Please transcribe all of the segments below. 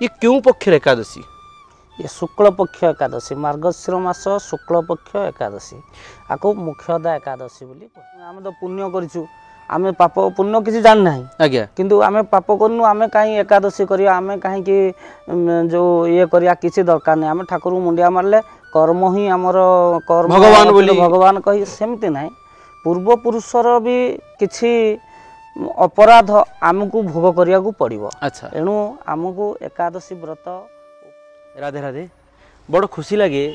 ये क्यों पक्षर एकादशी? ये शुक्ल पक्ष एकादशी मार्गशीर मास शुक्ल पक्ष एकादशी आपको मुख्यदा एकादशी बोली आम तो पुण्य करूँ आम पाप पुण्य किसी जान ना आज्ञा किंतु आम पाप करनु आम कहीं एकादशी करिया आम कहीं जो ये करिया किसी दरकार नहीं आम ठाकुर मुंडिया मारले कर्म ही आमर कर्म भगवान बोली भगवान कही सेमती ना पूर्व पुरुषर भी किछि अपराध आमको भोग करिया को पड़िबो। अच्छा एणु आमको एकादशी व्रत राधे राधे बड़ खुशी लगे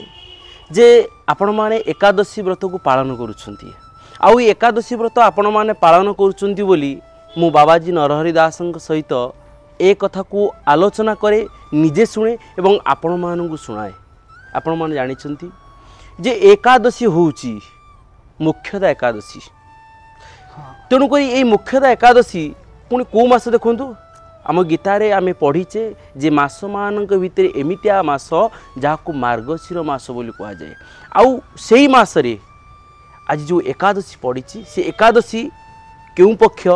जे आपण माने एकादशी व्रत को पालन करुछंती आउ एकादशी व्रत आपण माने पालन करुछंती बोली मु बाबाजी नरहरि दासଙ୍କ सहित ए कथा को आलोचना करे निजे सुने एवं आपण माननकु सुनाए। आपण माने जानिछंती जे एकादशी होउची मुख्यदा एकादशी तेणु करी ए मुख्यदा एकादशी पुणी को मास देखंतु आम गीतारे आमे पढ़ीचे जे मास मानक भितर एमितिया मास जहाँ मार्गशीर मास बोली कहा जाए आउ सेही मासरे आज जो एकादशी पड़ी से एकादशी क्यों पक्ष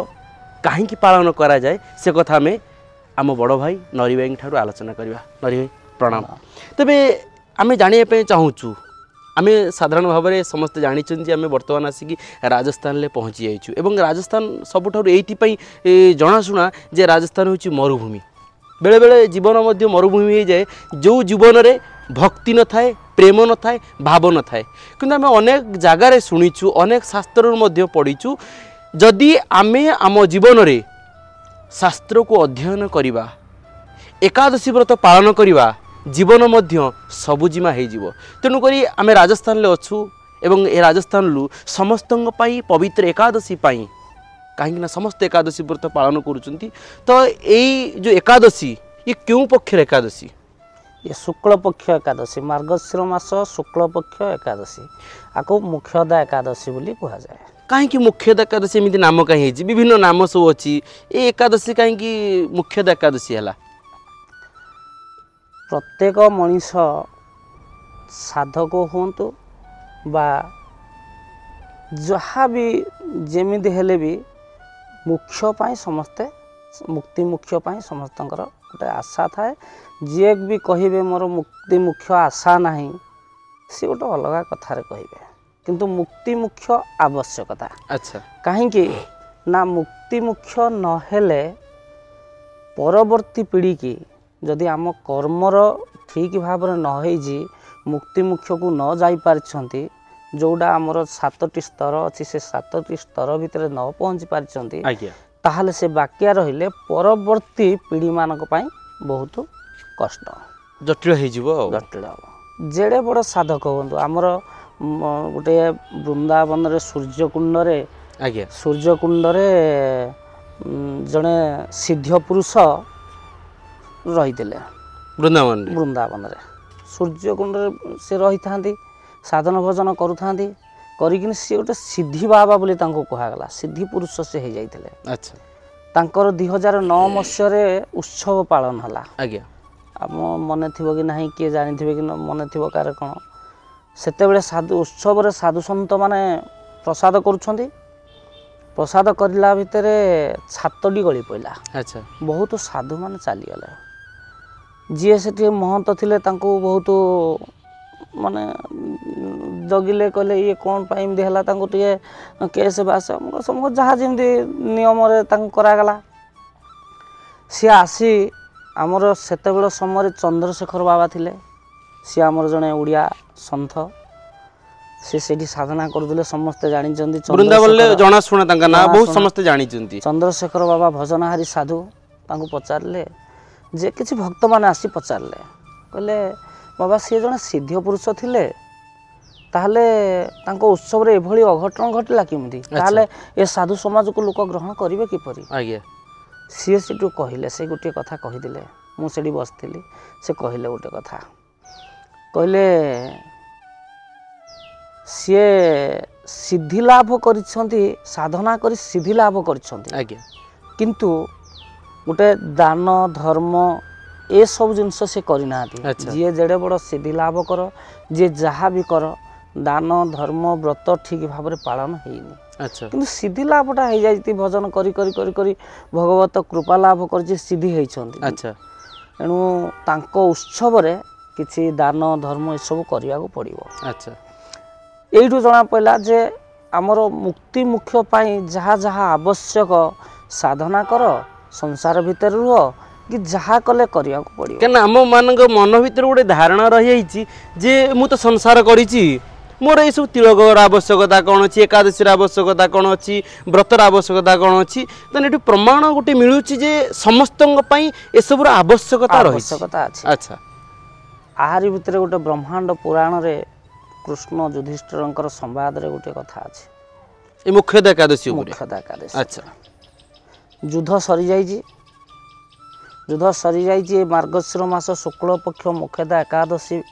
कहीं पालन करा जाए से कथा में आम बड़ भाई नरी भाई ठारू आलोचना करवा। नरी भाई प्रणाम। तेबे आमे जानिया चाहूँ आमे साधारण भाव में समस्त जानी आम बर्तमान आसिक राजस्थान ले पहुँची जाइछु एवं राजस्थान सबुठारु एइथिपई जनाशुना जे राजस्थान होची मरुभूमि बेले बेले जीवन मध्य मरुभूमि हो जाए जो जीवन रे भक्ति न थाए प्रेम न थाए भाव न थाए किंतु आम अनेक जगार शुणीचु अनेक शास्त्र मध्य पढ़ीचु जदि आमे आम जीवन रे शास्त्र को अध्ययन करिबा एकादशी व्रत पालन करिबा जीवन मध्य सबुजिमा हो जीव। तेणुक आम राजस्थान ले अच्छु एवं ए राजस्थान लु समस्त पवित्र एकादशी पाई कहीं समस्त एकादशी व्रत पालन करुँच तो यही जो एकादशी ये क्यों पक्षर एकादशी? ये शुक्ल पक्ष एकादशी मार्गशीर मास शुक्ल पक्ष एकादशी आपको मुख्यदा एकादशी बोली कहा जाए। कहीं मुख्यदा एकादशी एमती नाम कहीं विभिन्न नाम सब अच्छी ये एकादशी कहीं मुख्यदा एकादशी है? प्रत्येक मनीष साधक हुंतु बा जहाँ भी जेमिति हेले भी मुख्य पाई समस्ते मुक्ति मुख्य पाई समस्तंकर गोटे आशा थाए जी भी कहे मोर मुक्ति मुख्य आशा नहीं सी गोटे अलग कथार कहे किंतु मुक्ति मुख्य आवश्यकता। अच्छा कहीं ना मुक्ति मुख्य नहेले परवर्ती पीढ़ी की जदि आम कर्मर ठीक भाव न होइजी मुक्ति मुख्य को न जाई पारछंती जोड़ा आमर 7टी स्तर अच्छी से 7टी स्तर भितर न पहुँची पारछंती ताहले से बाकिया रहिले परवर्ती पीढ़ी मानक पई बहुत कष्ट जटिल हो जिवो जटिल जेड़े बड़ साधक हुंतु आमर गोटे वृंदावन रे सूर्यकुंड रे सूर्यकुंड रे जड़े सिद्ध पुरुष रही वृंदावन रे सूर्यकुंड से रही था साधन भजन करुथांती करिकिन सी गोटे सिद्धि बाबा बोली तांको कहागला सिद्धि पुरुष से हो जाइथिले। अच्छा तांकर 2009 मसीह उत्सव पालन हला आज्ञा आप मन थी कि नहीं किए जानी थे कि मन थी कार कौन से साधु उत्सव रे साधु संत माने प्रसाद करुछंती प्रसाद करला भितर छातटी गली पड़ा। अच्छा बहुत साधु मान चलीगले जी से महंत थिले तांको बहुत माने जगिले कहले ये कौन पाइम देहला तांको टे केस बास समझ जहाँ जमी नियम करागला सी आसी आमर सेतेबेल समय चंद्रशेखर बाबा थिले सी आमर जड़े ओडिया सन्थ से साधना करदे समस्ते जानी बहुत समस्ते जानी चंद्रशेखर बाबा भजनहारी साधु तांको पचारे जे किसी भक्त मैंने आसी पचारे कहले बाबा सी जड़े सिद्ध पुरुष थिले ताहले तांको उत्सव रे एभली अघटन घटला किमती ताहले ए साधु समाज को लोक ग्रहण करिवे किपरि आज्ञा सी सेटू कहले से गोटे कथा कहिदिले मु सेडी बसथिली से कहले गोटे कथा कहले सी सिद्धि लाभ करिसंती साधना करी सिद्धि लाभ करिसंती आज्ञा किंतु गोटे दान धर्म ए सब जिनस से करना जी जेड़े बड़ सिद्धि लाभ कर जी जहाँ भी कर दान धर्म व्रत ठीक भाव में पालन होनी। अच्छा किंतु सिद्धि लाभटा हो जाती भजन करी करी करी करी भगवत कृपा लाभ कर सिद्धि होइछंती। अच्छा एणु तांको उत्सव किसी दान धर्म ये सब करने को पड़ो। अच्छा यू जना पड़ा जे आमर मुक्ति मुख्य जहाँ जहाँ आवश्यक साधना कर संसार भितर रुह कि जहाँ कले करने को पड़ो। क्या आम मान मन भर गोटे धारणा रही जे मु तो संसार करी मोर ये सब तिलकर आवश्यकता कौन अच्छी एकादशी आवश्यकता कौन अच्छी व्रतर आवश्यकता कौन अच्छी तेना ये प्रमाण गोटे मिलूँ जे समस्त एसबूर आवश्यकता आवश्यकता अच्छी। अच्छा आहारी भितर गोटे ब्रह्मांड पुराण रे कृष्ण युधिष्ठिर संवाद रे गोटे कथा अच्छी मुख्यतः एकादशी अच्छा युद्ध सरी जाइए युद्ध सरी जाइए मार्गशीर मास शुक्ल पक्ष मुख्यतः एकादशी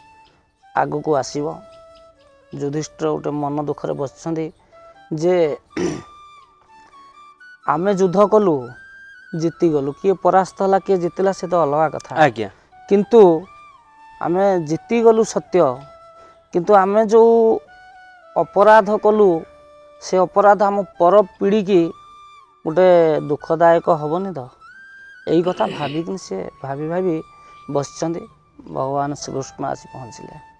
आग को आसव युधिष्ठिर गोटे मन दुखरे बसଛନ୍ତି जे आमे युद्ध कलु जीति गलु किए परास्त है किए जितला से तो अलग कथा आज्ञा किंतु आमे जीति गलु सत्य किंतु आमे जो अपराध कलु से अपराध आम पर पीढ़ी की गोटे दुखदायक हेनी तो यही कथा भाविक सी भाभी भाभी बसଛନ୍ତି भगवान श्रीकृष्ण आसी पहुँचले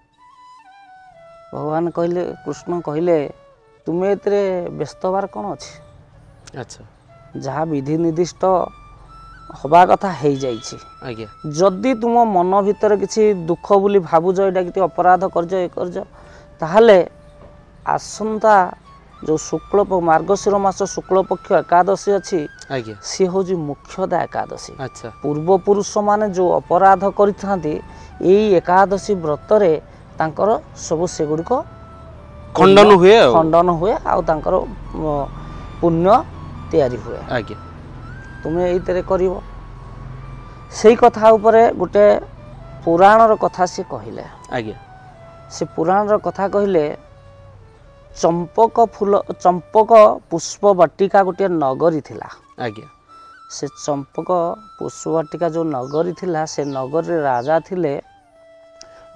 भगवान कहले कृष्ण कहले तुम्हें एते व्यस्त हबार कौन अच्छी अच्छा जहाँ विधि निर्दिष्ट हवा कथा हो जाइए जदि तुम मन भितर किसी दुख बोली भावुज यहाँ कि अपराध कर ताहले आसंता जो शुक्ल मार्गशीर मास शुक्ल पक्ष एकादशी अच्छी सी हूँ मुख्यतः एकादशी। अच्छा पूर्व पुरुष माने जो अपराध करते एकादशी व्रतरे तांकर सब से गुड़िक खंडन हुए आउ तांकर पुण्य तैयारी हुए। आज्ञा तुम्हें ये करिवो सेई कथा उपरे गोटे पुराणर कथा से कहले। आज्ञा से पुराणर कथा कहले चंपक फूल चंपक पुष्प वाटिका गोटे नगरी थिला। आज्ञा से चंपक पुष्प वाटिका जो नगरी थिला से नगरी राजा थिले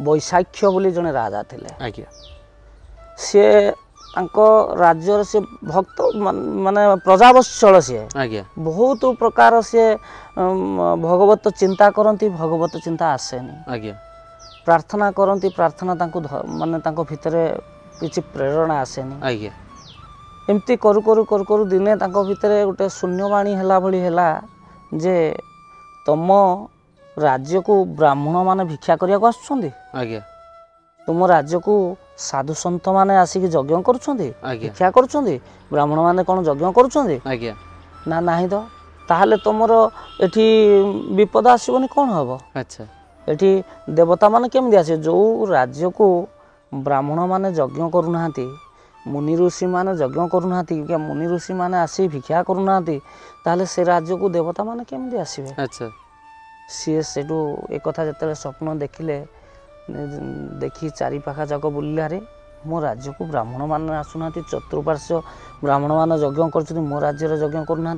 वैशाख्य बोली जने राजा थिले। आज्ञा से तांको राज्यर से भक्त माने प्रजावत्सल से आज्ञा बहुत प्रकार से भगवत चिंता करती भगवत चिंता आसेनी। आज्ञा प्रार्थना करती प्रार्थना तांको माने तांको भितरे किछि प्रेरणा आसेनी। आज्ञा एमती करू करू करू करू दिने तांको भितरे गोटे शून्यवाणी हैला भली हैला जे तम राज्य को ब्राह्मण माने भिक्षा करिया को आछुछंदी। आज्ञा तुम राज्य को साधु सन्त माने आसिक यज्ञ करुछंदी भिक्षा करुछंदी ब्राह्मण माने कोन यज्ञ करुछंदी। आज्ञा ना नाही तो ताहले तुमर एठी विपद आसीबनी कोन हबो। अच्छा एठी देवता माने केमि आसे जो राज्य को ब्राह्मण माने यज्ञ करूनाहांती मुनि ऋषि माने यज्ञ करूनाहांती क्या मुनि ऋषि माने आसी भिक्षा करूनाहांती ताहले से राज्य को देवता माने केमि आसीबे। अच्छा सी सेठू एक कथा जते स्वप्न देखिले देखी चारि पाखा जाक बुलिलारे मो राज्य को ब्राह्मण मान आसुना चतुर्पार्श्व ब्राह्मण मान यज्ञ कर मो राज्य यज्ञ करूना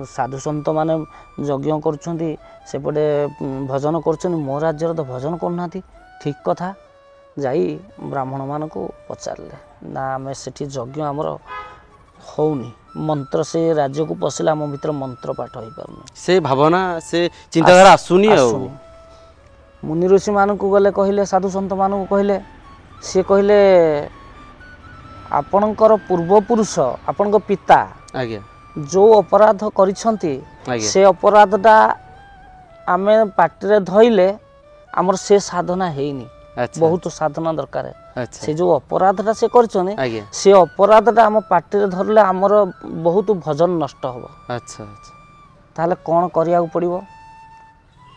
साधु सन्त मैंने यज्ञ करपटे भजन कर मो राज्यर तो भजन करना ठीक कथा जाई ब्राह्मण मान को पचारे ना आम से यज्ञ आमर होनी मंत्र से राज्य को पशिला आम भीतर मंत्र पाठ हो पार से भावना से चिंताधारा आसुनी मुनि ऋषि मान को गले कहले साधु सन्त मान को कहले सी कहले आपणकर पूर्वपुरुष आपण पिता आज्ञा जो अपराध करिसंती से अपराधटा आमे पाटिरे धइले आमर से साधना हेइनी। अच्छा। बहुत साधना दरकार है। अच्छा। से जो अपराधटा से करछने से अपराधटा आम पाटिरे धरले आमर बहुत भजन नष्ट होबो। अच्छा अच्छा ताले कोन करिया पड़िबो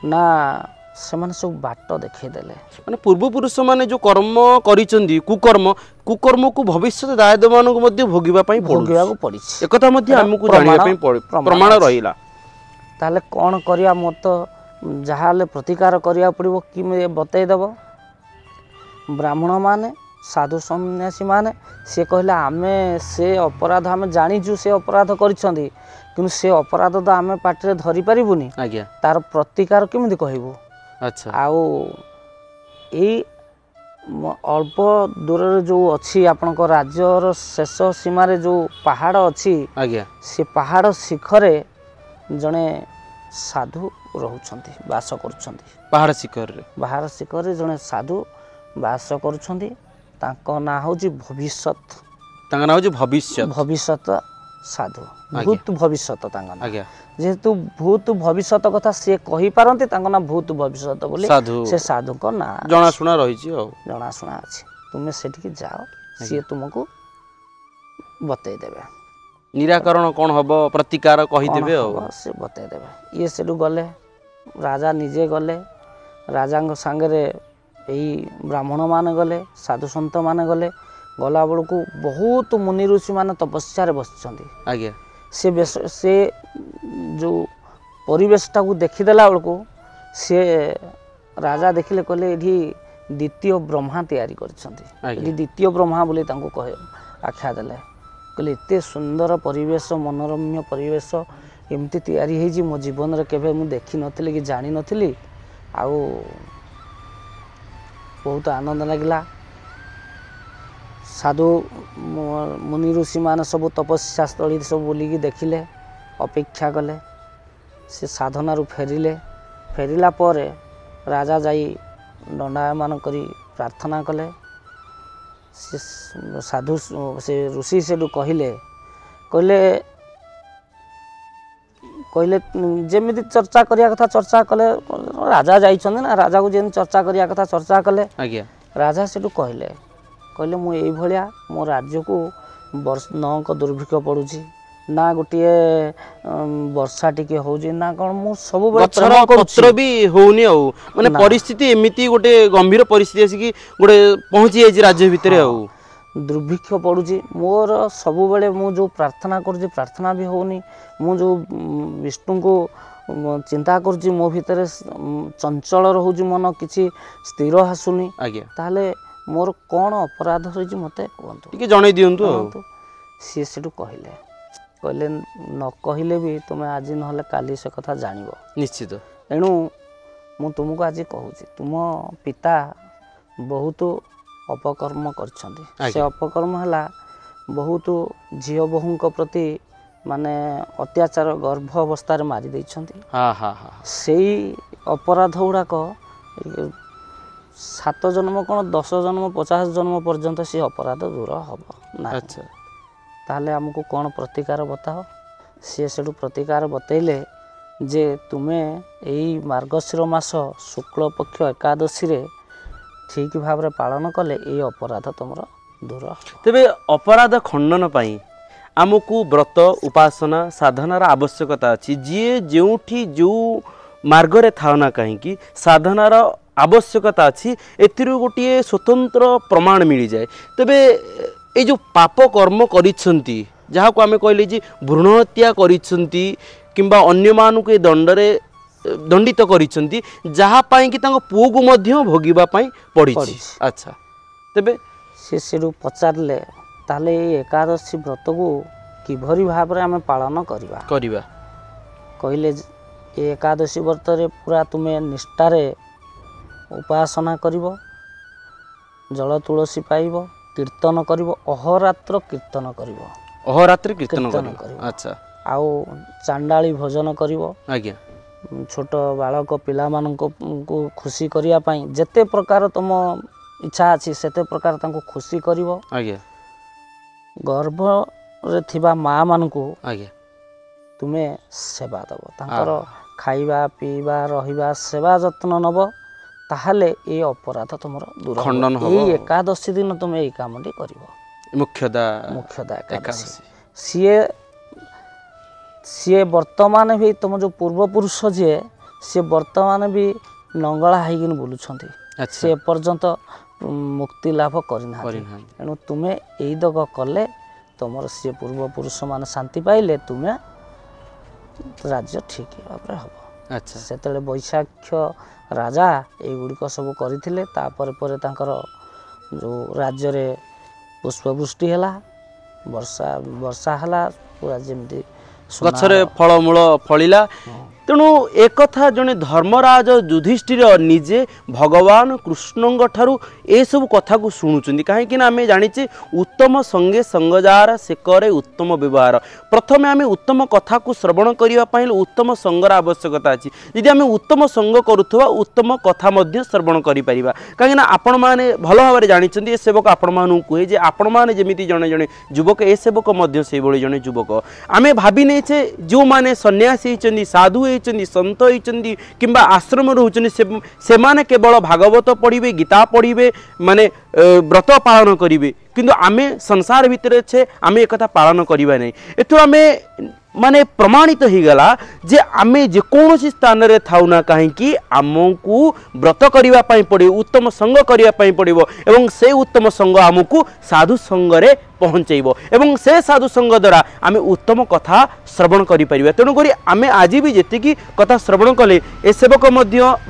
ना सेमाने सब बाट देखै देले माने पूर्व पुरुष माने जो कर्म करिसंदी कुकर्म को भविष्य दायित्व मान को मध्ये भोगिबा पड़ी एक कथा मध्ये हमकु जानिबा पई प्रमाण रहिला ताले कोन करिया मो तो जहाले प्रतिकार करिया पड़िबो कि मे बतै देबो। ब्राह्मण माने साधु सन्यासी माने से कहले आमे से अपराध आमे जानिजु से अपराध करिसंदी किंतु से अपराध तो आमे पाटिरे धरि परिबुनी। आज्ञा तार प्रतिकार केमिति कहबो। अच्छा आउ ए अल्प दूर जो अच्छी आपनक राज्यर शेष सीमार जो पहाड़ अच्छी आज्ञा से पहाड़ शिखरे जड़े ସାଧୁ ରହୁଛନ୍ତି ବାସ କରୁଛନ୍ତି ପାହାଡ଼ ଶିଖରରେ ବାହାର ଶିଖରରେ ଜଣେ ସାଧୁ ବାସ କରୁଛନ୍ତି। ତାଙ୍କ ନାଁ ହେଉଛି ଭବିଷ୍ୟତ ତାଙ୍କ ନାଁ ହେଉଛି ଭବିଷ୍ୟତ ଭବିଷ୍ୟତ ସାଧୁ ଭୂତ ଭବିଷ୍ୟତ ତାଙ୍କ ନାଁ ଆଜ୍ଞା ଯେହେତୁ ଭୂତ ଭବିଷ୍ୟତ କଥା ସିଏ କହିପାରନ୍ତି ତାଙ୍କ ନାଁ ଭୂତ ଭବିଷ୍ୟତ ବୋଲି ସେ ସାଧୁଙ୍କ ନାଁ ଜଣାଶୁଣା ରହିଛି ଆଉ ଜଣାଶୁଣା ଅଛି। ତୁମେ ସେଠିକି ଯାଅ ସିଏ ତୁମକୁ ବତେଇ ଦେବେ ନିରାକରଣ କ'ଣ ହବ ପ୍ରତିକାର କହିଦେବେ ଆଉ ସେ ବତେଇ ଦେବେ। ଇଏ ସେଠୁ ଗଲେ ରାଜା ନିଜେ ଗଲେ ରାଜାଙ୍କ ସାଙ୍ଗରେ ଏଇ ବ୍ରାହ୍ମଣ ମାନେ ଗଲେ ସାଧୁ ସନ୍ଥ ମାନେ ଗଲେ ଗଲାବେଳକୁ ବହୁତ ମୁନି ଋଷି ମାନେ ତପସ୍ୟାରେ ବସିଛନ୍ତି। ଆଜ୍ଞା ସେ ଯେଉଁ ପରିବେଶଟାକୁ ଦେଖିଦେଲା ବେଳକୁ ସେ ରାଜା ଦେଖିଲେ କହିଲେ ଏଠି ଦ୍ୱିତୀୟ ବ୍ରହ୍ମା ତିଆରି କରିଛନ୍ତି। ଏଠି ଦ୍ୱିତୀୟ ବ୍ରହ୍ମା ବୋଲି ତାଙ୍କୁ ଆଖ୍ୟା ଦେଲେ। କହିଲେ ଏତେ ସୁନ୍ଦର ପରିବେଶ ମନୋରମ୍ୟ ପରିବେଶ ଏମିତି ତିଆରି ହେଇଛି ମୋ ଜୀବନରେ କେବେ ମୁଁ ଦେଖିନଥିଲି କି ଜାଣିନଥିଲି। ଆଉ ବହୁତ ଆନନ୍ଦ ଲାଗିଲା। ସାଧୁ ମୁନି ଋଷିମାନେ ସବୁ ତପସ୍ୟା ସ୍ଥଳୀ ସବୁ ବୁଲିକି ଦେଖିଲେ ଅପେକ୍ଷା କଲେ। ସେ ସାଧନାରୁ ଫେରିଲା ପରେ ରାଜା ଯାଇ ଦଣ୍ଡାୟମାନ କରି ପ୍ରାର୍ଥନା କଲେ। ସେ ସାଧୁ ସେ ଋଷି ସେଠୁ କହିଲେ ଯେମିତି ଚର୍ଚ୍ଚା କରିବା କଥା ଚର୍ଚ୍ଚା କଲେ। ରାଜା ଯାଇଛନ୍ତି ନା ରାଜାକୁ ଯେମିତି ଚର୍ଚ୍ଚା କରିବା କଥା ଚର୍ଚ୍ଚା କଲେ। ରାଜା ସେଠୁ କହିଲେ ମୁଁ ଏଇଭଳିଆ ମୋ ରାଜ୍ୟକୁ 9ଙ୍କ ଦୁର୍ଭିକ୍ଷ ପଡ଼ୁଛି ନା ଗୋଟିଏ ବର୍ଷା ଟିକେ ହେଉଛି ନା କ'ଣ ମୁଁ ସବୁବେଳେ ପତ୍ର ବି ହଉନି ଆଉ ମାନେ ପରିସ୍ଥିତି ଏମିତି ଗୋଟେ ଗମ୍ଭୀର ପରିସ୍ଥିତି ଆସିକି ଗୋଟେ ପହଞ୍ଚି ଯାଇଛି ରାଜ୍ୟ ଭିତରେ ଆଉ ଦୁର୍ଭିକ୍ଷ ପଡ଼ୁଛି। ମୋର ସବୁବେଳେ ମୁଁ ଯେଉଁ ପ୍ରାର୍ଥନା କରୁଛି ପ୍ରାର୍ଥନା ବି ହେଉନି। ମୁଁ ଯେଉଁ ବିଷ୍ଣୁଙ୍କୁ ଚିନ୍ତା କରୁଛି ମୋ ଭିତରେ ଚଞ୍ଚଳ ରହୁଛି ମନ କିଛି ସ୍ଥିର ଆସୁନି। ତାହେଲେ ମୋର କ'ଣ ଅପରାଧ ହୋଇଛି ମୋତେ କୁହନ୍ତୁ ଟିକେ ଜଣେଇ ଦିଅନ୍ତୁ। ସିଏ ସେଠୁ କହିଲେ ନ କହିଲେ ବି ତୁମେ ଆଜି ନହେଲେ କାଲି ସେ କଥା ଜାଣିବ ନିଶ୍ଚିତ। ଏଣୁ ମୁଁ ତୁମକୁ ଆଜି କହୁଛି ତୁମ ପିତା ବହୁତ ଅପକର୍ମ କରିଛନ୍ତି। ସେ ଅପକର୍ମ ହେଲା ବହୁତ ଝିଅ ବୋହୂଙ୍କ ପ୍ରତି ମାନେ ଅତ୍ୟାଚାର ଗର୍ଭ ଅବସ୍ଥାରେ ମାରି ଦେଇଛନ୍ତି। ସେଇ ଅପରାଧ ଗୁଡ଼ାକ 7 ଜନ୍ମ କ'ଣ 10 ଜନ୍ମ 50 ଜନ୍ମ ପର୍ଯ୍ୟନ୍ତ ସେ ଅପରାଧ ଦୂର ହେବ ନାହିଁ। ତାହେଲେ ଆମକୁ କ'ଣ ପ୍ରତିକାର ବତାଅ। ସିଏ ସେଠୁ ପ୍ରତିକାର ବତେଇଲେ ଯେ ତୁମେ ଏଇ ମାର୍ଗଶିର ମାସ ଶୁକ୍ଳପକ୍ଷ ଏକାଦଶୀରେ ଠିକ୍ ଭାବରେ ପାଳନ କଲେ ଏଇ ଅପରାଧ ତୁମର ଦୂର। ତେବେ ଅପରାଧ ଖଣ୍ଡନ ପାଇଁ ଆମକୁ ବ୍ରତ ଉପାସନା ସାଧନାର ଆବଶ୍ୟକତା ଅଛି। ଯିଏ ଯେଉଁଠି ଯେଉଁ ମାର୍ଗରେ ଥାଉ ନା କାହିଁକି ସାଧନାର ଆବଶ୍ୟକତା ଅଛି ଏଥିରୁ ଗୋଟିଏ ସ୍ୱତନ୍ତ୍ର ପ୍ରମାଣ ମିଳିଯାଏ। ତେବେ ଏଇ ଯେଉଁ ପାପ କର୍ମ କରିଛନ୍ତି ଯାହାକୁ ଆମେ କହିଲେ ଯେ ଭ୍ରୂଣ ହତ୍ୟା କରିଛନ୍ତି କିମ୍ବା ଅନ୍ୟମାନଙ୍କୁ ଏ ଦଣ୍ଡରେ ଦଣ୍ଡିତ କରିଛନ୍ତି ଯାହା ପାଇଁକି ତାଙ୍କ ପୁଅକୁ ମଧ୍ୟ ଭୋଗିବା ପାଇଁ ପଡ଼ିଛି। ଆଚ୍ଛା ତେବେ ସେ ସେଠୁ ପଚାରିଲେ ତାହେଲେ ଏଇ ଏକାଦଶୀ ବ୍ରତକୁ କିଭଳି ଭାବରେ ଆମେ ପାଳନ କରିବା। କହିଲେ ଏ ଏକାଦଶୀ ବ୍ରତରେ ପୁରା ତୁମେ ନିଷ୍ଠାରେ ଉପାସନା କରିବ ଜଳ ତୁଳସୀ ପାଇବ କୀର୍ତ୍ତନ କରିବ ଅହରାତ୍ର କୀର୍ତ୍ତନ କରିବ। ଆଚ୍ଛା ଆଉ ଚାଣ୍ଡାଳି ଭୋଜନ କରିବ। ଛୋଟ ବାଳକ ପିଲାମାନଙ୍କୁ ଖୁସି କରିବା ପାଇଁ ଯେତେ ପ୍ରକାର ତୁମ ଇଚ୍ଛା ଅଛି ସେତେ ପ୍ରକାର ତାଙ୍କୁ ଖୁସି କରିବ। ଗର୍ଭରେ ଥିବା ମାଆ ମାନଙ୍କୁ ତୁମେ ସେବା ଦେବ ତାଙ୍କର ଖାଇବା ପିଇବା ରହିବା ସେବା ଯତ୍ନ ନେବ। ତାହେଲେ ଏଇ ଅପରାଧ ତୁମର ଦୂର ହେବ। ଏଇ ଏକାଦଶୀ ଦିନ ତୁମେ ଏଇ କାମଟି କରିବ। ମୁଖ୍ୟଦା ଏକାଦଶୀ ସିଏ ବର୍ତ୍ତମାନ ବି ତୁମ ଯେଉଁ ପୂର୍ବପୁରୁଷ ଯିଏ ସିଏ ବର୍ତ୍ତମାନ ବି ନଙ୍ଗଳା ହେଇକିନି ବୁଲୁଛନ୍ତି। ସେ ଏପର୍ଯ୍ୟନ୍ତ ମୁକ୍ତି ଲାଭ କରିନାହାନ୍ତି। ଏଣୁ ତୁମେ ଏଇ ଦଗ କଲେ ତୁମର ସିଏ ପୂର୍ବପୁରୁଷମାନେ ଶାନ୍ତି ପାଇଲେ ତୁମେ ରାଜ୍ୟ ଠିକ୍ ଭାବରେ ହେବ। ସେତେବେଳେ ବୈଶାଖ୍ୟ ରାଜା ଏଇଗୁଡ଼ିକ ସବୁ କରିଥିଲେ। ତାପରେ ପରେ ତାଙ୍କର ଯେଉଁ ରାଜ୍ୟରେ ପୁଷ୍ପବୃଷ୍ଟି ହେଲା ବର୍ଷା ହେଲା ପୁରା ଯେମିତି ଗଛରେ ଫଳମୂଳ ଫଳିଲା। तेणु एक जड़े धर्मराज युधिष्ठिर निजे भगवान कृष्ण ठारू ए सब कथा को शुणुचंदी कहीं आम जाचे उत्तम संगे संगजार से करे उत्तम व्यवहार प्रथम आम उत्तम कथा को श्रवण करने उत्तम संगर आवश्यकता अच्छी यदि आम उत्तम संग करुवा उत्तम कथा श्रवण करें कहीं आपण मैंने भल भाव में जानते ए सेवक आपण मान कहे जे आपण मैंने जमी जड़े जड़े युवक ए सेवक से जड़े युवक आम भावी नहीं जो मैंने सन्यासी होती साधु होती सत होती कि आश्रम रोचन से माने केवल भागवत पढ़े गीता पढ़े माने व्रत पालन करेंगे किंतु आमे संसार भितर छे आमे एक कथा पालन करवा नहीं एथु आमे माने प्रमाणित हो गला जे आमे जेकोसी स्थान रे थाउना कहीं आमको व्रत करने पड़े उत्तम संग करने पड़े एवं से उत्तम संग आमको साधु संग रे पहुँचेब एवं से साधु संग द्वारा आम उत्तम कथा श्रवण करें तेणुक आम आज भी जी कथा श्रवण कले ए सेवक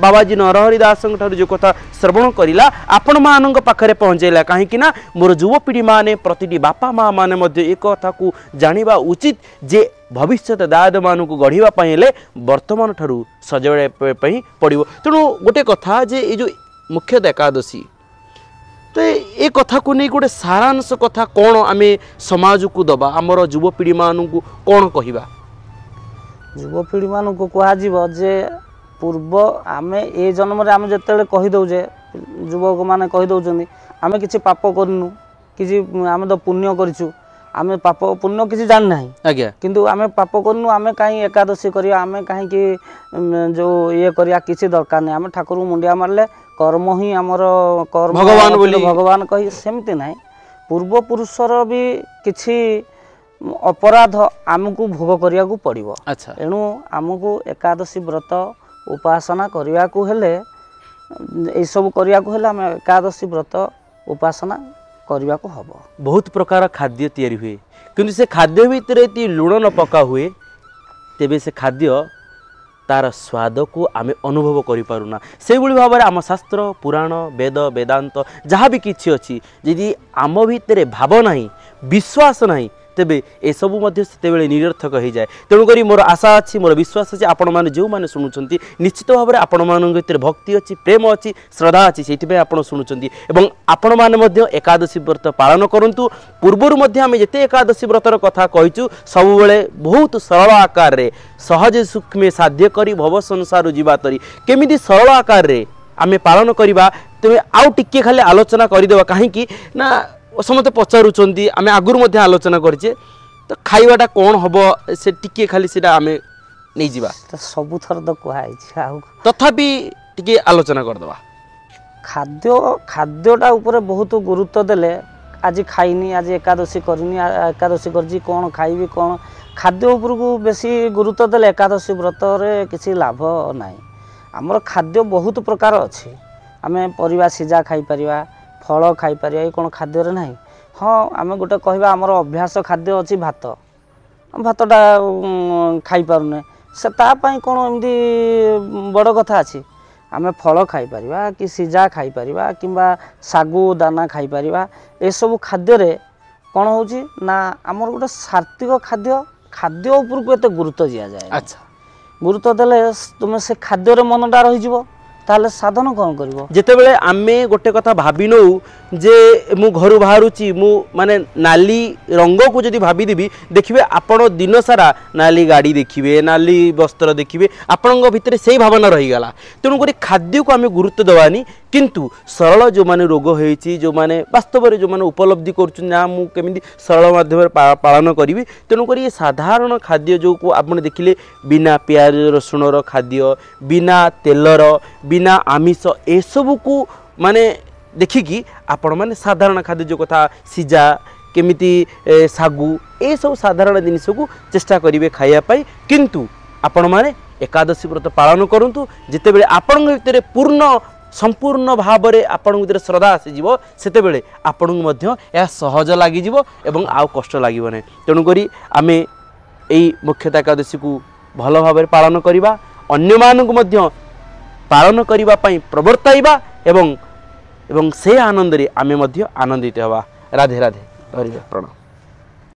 बाबाजी नरहरि दास जो कथा श्रवण करा आपण मान पाखे पहुँचेला कहीं मोर युवपीढ़ी मैंने प्रति बापा माँ मैंने एक कथा को जाना उचित जे भविष्य दायद मान को गढ़ापे वर्तमान ठारू सजाइवाई पड़ो तेणु गोटे कथा जे ये जो मुख्य एकादशी तो ये कथा को नहीं गोटे सारांश कथा कौन आम समाज को दबा आमर युवपीढ़ी मान को कौन कहवा युवपीढ़ी मान को कहुजे पूर्व आम ए जन्म आम जो कहीदे युवक मैंने कहीदे आम कि पाप करनु कि आम तो पुण्य करूँ आम पाप पुण्य किसी जानना आज्ञा किंतु आम पाप करनु आम कहीं एकादशी करिया आम कहीं जो ये करिया किसी दरकार नहीं आम ठाकुर मुंडिया मारले कर्म ही आमर कर्म भगवान बोली भगवान कही सेमती ना पूर्व पुरुषर भी किछि अपराध आमको भोग करिया को पड़िबो अच्छा एणु आमको एकादशी व्रत उपासना करिया को हेले ए सब करिया को हेले आम एकादशी व्रत उपासना करने को हम बहुत प्रकार खाद्य तैयारी हुए किंतु से खाद्य भितर यदि लुण न पका हुए तेबे से खाद्य तार स्वाद को आम अनुभव करूना से भाव में आम शास्त्र पुराण वेद वेदांत जहाँ भी किसी अच्छी यदि आम भितर भाव नहीं विश्वास नहीं तेबे ए सबु मध्य सेतेबेले निरर्थक हो जाए तेणुक मोर आशा अच्छी मोर विश्वास अच्छी आपण मैंने जो मैंने शुणुंट निश्चित भाव में आपण मान भक्ति अच्छी प्रेम अच्छी श्रद्धा अच्छी से आप शुणुंट आपण मैंने एकादशी व्रत पालन करूँ पूर्वर आम जिते एकादशी व्रतर कथा कहीचु सब बेले बहुत सरल आकार रे सहज सूक्ष्म साध्य करी भव संसार जीवा तरी केमिति सरल आकार रे आम पालन करवा तेज आउ टिके खाली आलोचना करदेवा कहीं ना समस्त पचारुंट आम आगुरी आलोचना करें तो खाइबाटा कौन हम से टिके खाली से आम नहीं जावा सबु थर तो कहुई तथापि टिके आलोचना करदवा खाद्य खाद्यटा ऊपर बहुत गुरुत्व देले आज खाइनी आज एकादशी करनी एकादशी कर कौन खाइबी कौन खाद्य उपर को बेसी गुरुत्व देले एकादशी व्रत रे किसी लाभ ना आमर खाद्य बहुत प्रकार अच्छी आम परिवा सीझा खाई परिवा फल खाई परिया ये कौन खाद्य रे नहीं हाँ आम गोटे कहवा आमर अभ्यास खाद्य अच्छी भात भातटा खाई पारुने से तापाई कौन एमती बड़ कथा अच्छी आम फल खाई परिवा कि सीझा खाई परिवा किंबा सागु दाना खाई परिवा ए सब खाद्य रे कौन होची ना आमर गोटे सात्विक खाद्य खाद्य उपर को एते गुरुत्व दिया जाए अच्छा गुरुत्व देले तुम से खाद्य रे मनटा रही ताले साधन कौन करिवो जेतेबेले आमे गोटे कथा भाबी नौ जे मु घर बाहरुची मु माने नाली रंग को जदि भाबी देबी देखिबे आपण दिन सारा नाली गाड़ी देखिबे नाली वस्त्र देखिबे आपणक भितर सेही भावना रही गला तेणु करी खाद्य को आमे गुरुत्व देवानी किंतु सरल जो माने रोग होईची जो माने वास्तव रे जो माने उपलब्धि करछु ना मु केमिति सरल माध्यम पालन करिवि तेणु करी ये साधारण खाद्य जो को आपण देखिले बिना प्याज रसुण रो खाद्य बिना तेलर बिना आमिष ए सब को माने देखिकी आपण माने साधारण खाद्य जो कथा सीझा केमिति सागु ए सब साधारण जिनिस को चेष्टा करिवे खाइया पाई किंतु आपण माने एकादशी व्रत पालन करंतु जेते बेले आपण भितर पूर्ण संपूर्ण भाव में आपण भितर श्रद्धा आसीज से आपण यह सहज लगिज एवं आउ कष्ट लगे ना तेणुक आम यही मुख्यतः एकादशी को भल भाव पालन करवा अन्य मानू पालन करने प्रवर्ताइबा एवं से आनंद रे आमे आनंदित हवा राधे राधे हरि प्रणव।